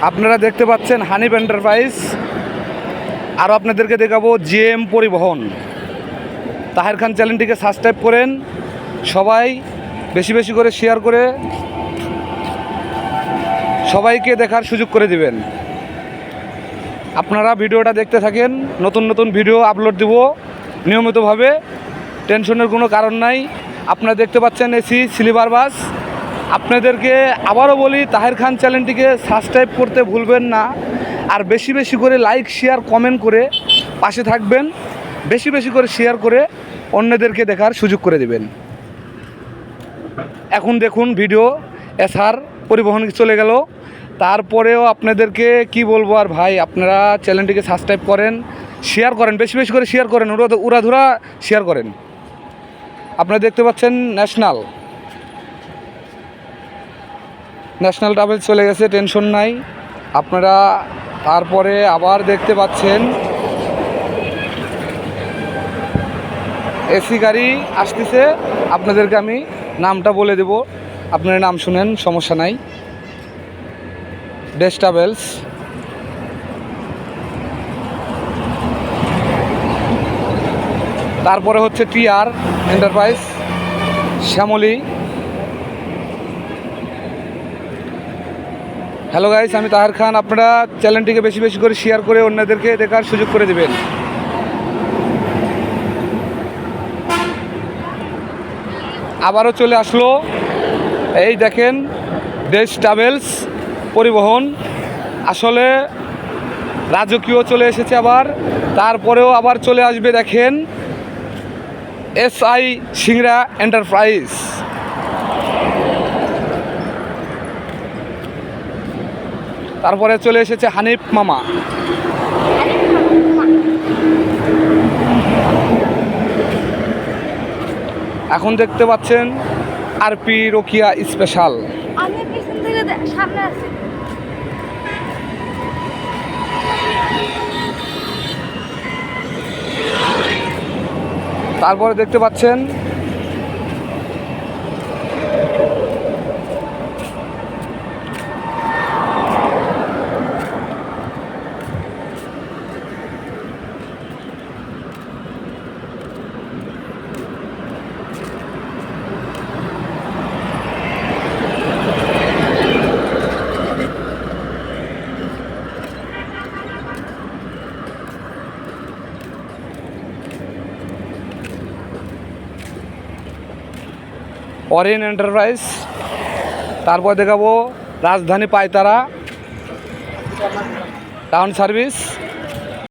আপনারা দেখতে পাচ্ছেন হানিফ এন্টারপ্রাইজ। আর আপনাদেরকে দেখাবো জিএম পরিবহন। তাহের খান চ্যানেলটিকে সাবস্ক্রাইব করেন, সবাই বেশি বেশি করে শেয়ার করে সবাইকে দেখার সুযোগ করে দিবেন। আপনারা ভিডিওটা দেখতে থাকেন, নতুন নতুন ভিডিও আপলোড দেব নিয়মিতভাবে, টেনশনের কোনো কারণ নাই। আপনারা দেখতে পাচ্ছেন এসি স্লিপার বাস। আপনাদেরকে আবারও বলি, তাহের খান চ্যানেলটিকে সাবস্ক্রাইব করতে ভুলবেন না। আর বেশি বেশি করে লাইক শেয়ার কমেন্ট করে পাশে থাকবেন, বেশি বেশি করে শেয়ার করে অন্যদেরকে দেখার সুযোগ করে দেবেন। এখন দেখুন ভিডিও এসআর পরিবহন চলে গেল। তারপরেও আপনাদেরকে কি বলবো আর ভাই, আপনারা চ্যানেলটিকে সাবস্ক্রাইব করেন, শেয়ার করেন, বেশি বেশি করে শেয়ার করেন, উড়াধুরা শেয়ার করেন। আপনারা দেখতে পাচ্ছেন ন্যাশনাল ট্রাভেলস চলে গেছে, টেনশন নাই। আপনারা তারপরে আবার দেখতে পাচ্ছেন এসি গাড়ি আসতেছে। আপনাদেরকে আমি নামটা বলে দেব, আপনারা নাম শুনেন, সমস্যা নাই। ডেস ট্রাভেলস। তারপরে হচ্ছে TR enterprise, Shyamoli. Hello guys, আমি তাহের খান। আপনারা চ্যানেলটিকে বেশি বেশি করে শেয়ার করে অন্যদেরকে দেখার সুযোগ করে দেবেন। আবারও চলে আসলো, এই দেখেন ডেস ট্রাভেলস পরিবহন। আসলে রাজকীয় চলে এসেছে আবার, তারপরেও আবার চলে আসবে দেখেন এসআই সিংড়া এন্টারপ্রাইজ। তারপরে চলে এসেছে হানিফ মামা। এখন দেখতে পাচ্ছেন আরপি রোকিয়া স্পেশাল। তারপরে দেখতে পাচ্ছেন অরিয়ন এন্টারপ্রাইজ। তারপর দেখাবো রাজধানী পায়তারা টাউন সার্ভিস।